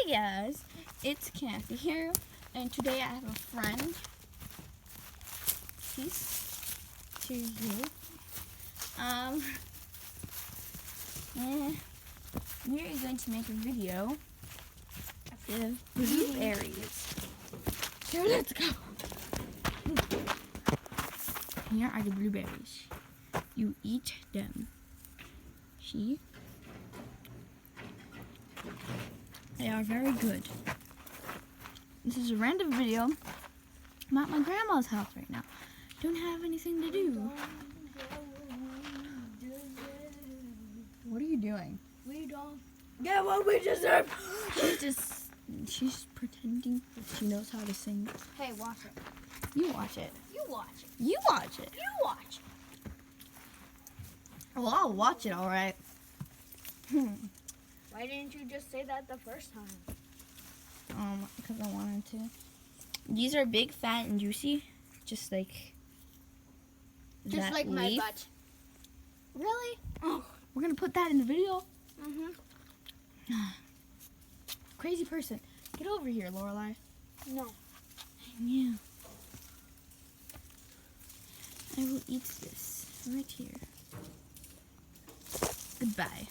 Hey guys, it's Kathy here, and today I have a friend. Peace to you. And we are going to make a video of blueberries. So let's go. Here are the blueberries. You eat them. See? They are very good. This is a random video. I'm at my grandma's house right now. Don't have anything to do. What are you doing? We don't get what we deserve. She's pretending that she knows how to sing. Hey, watch it. You watch it. You watch it. You watch it. You watch it. Well, I'll watch it, all right. Why didn't you just say that the first time? Because I wanted to. These are big, fat, and juicy. Just like Just like my butt. Really? Oh, we're gonna put that in the video. Crazy person. Get over here, Lorelai. No. Yeah. I will eat this right here. Goodbye.